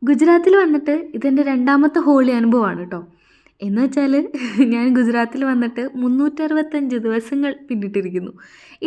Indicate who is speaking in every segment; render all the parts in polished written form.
Speaker 1: ഗുജറാത്തിൽ വന്നിട്ട് ഇതെൻ്റെ രണ്ടാമത്തെ ഹോളി അനുഭവമാണ് കേട്ടോ. എന്ന് വെച്ചാൽ ഞാൻ ഗുജറാത്തിൽ വന്നിട്ട് 365 ദിവസങ്ങൾ പിന്നിട്ടിരിക്കുന്നു.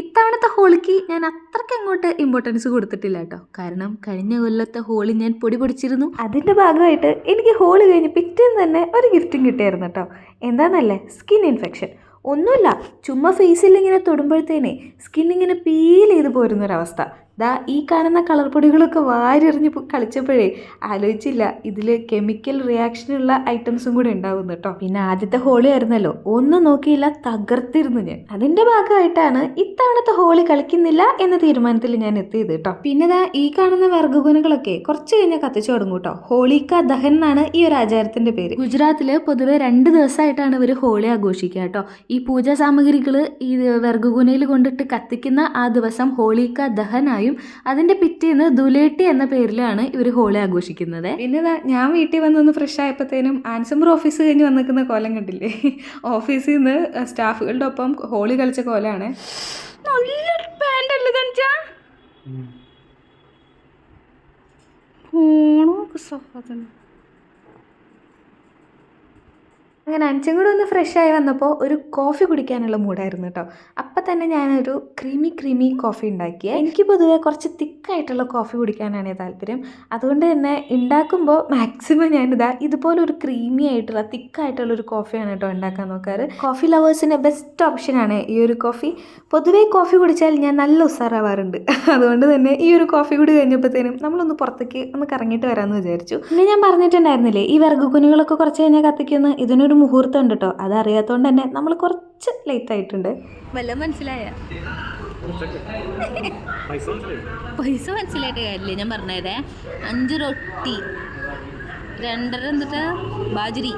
Speaker 1: ഇത്തവണത്തെ ഹോളിക്ക് ഞാൻ അത്രയ്ക്ക് അങ്ങോട്ട് ഇമ്പോർട്ടൻസ് കൊടുത്തിട്ടില്ല കേട്ടോ. കാരണം കഴിഞ്ഞ കൊല്ലത്തെ ഹോളി ഞാൻ പൊടി പൊടിച്ചിരുന്നു. അതിൻ്റെ ഭാഗമായിട്ട് എനിക്ക് ഹോളി കഴിഞ്ഞ് പിറ്റേന്ന് തന്നെ ഒരു ഗിഫ്റ്റും കിട്ടിയായിരുന്നു കേട്ടോ. എന്താണെന്നല്ലേ, സ്കിൻ ഇൻഫെക്ഷൻ. ഒന്നുമില്ല, ചുമ്മാ ഫേസിൽ ഇങ്ങനെ തൊടുമ്പോഴത്തേനെ സ്കിന്നിങ്ങനെ പീൽ ചെയ്ത് പോരുന്നൊരവസ്ഥ. ദാ ഈ കാണുന്ന കളർ പൊടികളൊക്കെ വാരിയെറിഞ്ഞ് കളിച്ചപ്പോഴേ ആലോചിച്ചില്ല ഇതിൽ കെമിക്കൽ റിയാക്ഷനുള്ള ഐറ്റംസും കൂടെ ഉണ്ടാവും കേട്ടോ. പിന്നെ ആദ്യത്തെ ഹോളി ആയിരുന്നല്ലോ, ഒന്നും നോക്കിയില്ല, തകർത്തിരുന്നു ഞാൻ. അതിൻ്റെ ഭാഗമായിട്ടാണ് ഇത്തവണത്തെ ഹോളി കളിക്കുന്നില്ല എന്ന തീരുമാനത്തിൽ ഞാൻ എത്തിയത് കേട്ടോ. പിന്നെ ദാ ഈ കാണുന്ന വിറകുകുനകളൊക്കെ കുറച്ച് കഴിഞ്ഞാൽ കത്തിച്ചു തുടങ്ങും കേട്ടോ. ഹോളിക്ക ദഹൻ എന്നാണ് ഈ ഒരു ആചാരത്തിൻ്റെ പേര്. ഗുജറാത്തിൽ പൊതുവെ 2 ദിവസമായിട്ടാണ് ഇവർ ഹോളി ആഘോഷിക്കുക കേട്ടോ. ഈ പൂജാ സാമഗ്രികൾ ഈ വിറകുകുനയിൽ കൊണ്ടിട്ട് കത്തിക്കുന്ന ആ ദിവസം ഹോളിക്ക ദഹനായും അതിന്റെ പിറ്റേന്ന് ദുലേട്ടി എന്ന പേരിലാണ് ഇവർ ഹോളി ആഘോഷിക്കുന്നത്. പിന്നെ ഞാൻ വീട്ടിൽ വന്നൊന്ന് ഫ്രഷ് ആയപ്പോഴത്തേനും ആൻസംബർ ഓഫീസ് കഴിഞ്ഞ് വന്നിരിക്കുന്ന കോലം കണ്ടില്ലേ, ഓഫീസിൽ നിന്ന് സ്റ്റാഫുകളുടെ ഒപ്പം ഹോളി കളിച്ച കോലാണ്. നല്ലൊരു പാൻ്റല്ലേ കാണിച്ചാ അങ്ങനെ അഞ്ചും കൂടെ ഒന്ന് ഫ്രഷായി വന്നപ്പോൾ ഒരു കോഫി കുടിക്കാനുള്ള മൂഡായിരുന്നു കേട്ടോ. അപ്പം തന്നെ ഞാനൊരു ക്രീമി കോഫി ഉണ്ടാക്കിയത്. എനിക്ക് പൊതുവെ കുറച്ച് തിക്കായിട്ടുള്ള കോഫി കുടിക്കാനാണ് താല്പര്യം. അതുകൊണ്ട് തന്നെ ഉണ്ടാക്കുമ്പോൾ മാക്സിമം ഞാനിതാ ഇതുപോലെ ഒരു ക്രീമി ആയിട്ടുള്ള തിക്കായിട്ടുള്ളൊരു കോഫിയാണ് കേട്ടോ ഉണ്ടാക്കാൻ നോക്കാറ്. കോഫി ലവേഴ്സിന് ബെസ്റ്റ് ഓപ്ഷനാണ് ഈ ഒരു കോഫി. പൊതുവേ കോഫി കുടിച്ചാൽ ഞാൻ നല്ല ഉസാറാവാറുണ്ട്. അതുകൊണ്ട് തന്നെ ഈ ഒരു കോഫി കൂടി കഴിഞ്ഞപ്പോഴത്തേനും നമ്മളൊന്ന് പുറത്തേക്ക് ഒന്ന് കറങ്ങിയിട്ട് വരാമെന്ന് വിചാരിച്ചു. പിന്നെ ഞാൻ പറഞ്ഞിട്ടുണ്ടായിരുന്നില്ലേ ഈ വിറകുകുനികളൊക്കെ കുറച്ച് കഴിഞ്ഞാൽ കത്തിക്കുന്ന, ഇതിനൊരു മുഹൂർത്തം ഉണ്ട് കേട്ടോ. അതറിയാത്തതുകൊണ്ട് തന്നെ നമ്മൾ കുറച്ച് ലേറ്റ് ആയിട്ടുണ്ട്. വല്ല മനസ്സിലായ പൈസ മനസ്സിലായിട്ട് കാര്യമില്ലേ, ഞാൻ പറഞ്ഞതേ 5 റൊട്ടി 2.5 എന്നിട്ട് ബാജരി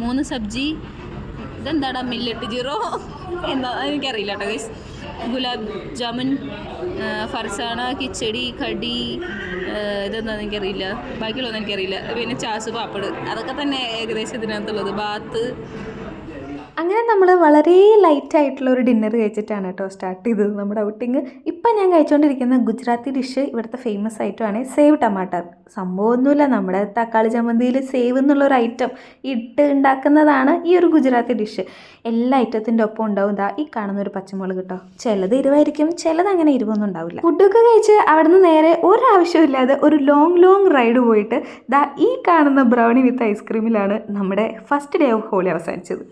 Speaker 1: 3 സബ്ജി, ഇതെന്താടാ മില്ലറ്റ് ജീറോ എന്താ എനിക്കറിയില്ല കേട്ടോ ഗൈസ്. ഗുലാബ് ജാമുൻ, ഫർസാന, കിച്ചടി, കടി, ഇതെന്താണെന്ന് എനിക്കറിയില്ല, ബാക്കിയുള്ളതൊന്നും എനിക്കറിയില്ല. പിന്നെ ചാസ്, പാപ്പട്, അതൊക്കെ തന്നെ ഏകദേശം ഇതിനകത്തുള്ളത്. ബാത്ത്. അങ്ങനെ നമ്മൾ വളരെ ലൈറ്റായിട്ടുള്ള ഒരു ഡിന്നർ കഴിച്ചിട്ടാണ് കേട്ടോ സ്റ്റാർട്ട് ചെയ്തത് നമ്മുടെ ഔട്ടിങ്. ഇപ്പം ഞാൻ കഴിച്ചുകൊണ്ടിരിക്കുന്ന ഗുജറാത്തി ഡിഷ്, ഇവിടുത്തെ ഫേമസ് ഐറ്റമാണ് സേവ് ടമാട്ടർ. സംഭവമൊന്നുമില്ല, നമ്മുടെ തക്കാളി ചമ്മന്തിയിൽ സേവ് എന്നുള്ളൊരു ഐറ്റം ഇട്ട് ഉണ്ടാക്കുന്നതാണ് ഈ ഒരു ഗുജറാത്തി ഡിഷ്. എല്ലാ ഐറ്റത്തിൻ്റെ ഒപ്പം ഉണ്ടാവും ദാ ഈ കാണുന്നൊരു പച്ചമുളക് കേട്ടോ. ചിലത് എരിവായിരിക്കും, ചിലത് അങ്ങനെ എരിവൊന്നും ഉണ്ടാവില്ല. ഫുഡൊക്കെ കഴിച്ച് അവിടെ നിന്ന് നേരെ ഒരാവശ്യമില്ലാതെ ഒരു ലോങ് റൈഡ് പോയിട്ട് ദാ ഈ കാണുന്ന ബ്രൗണി വിത്ത് ഐസ്ക്രീമിലാണ് നമ്മുടെ ഫസ്റ്റ് ഡേ ഓഫ് ഹോളി അവസാനിച്ചത്.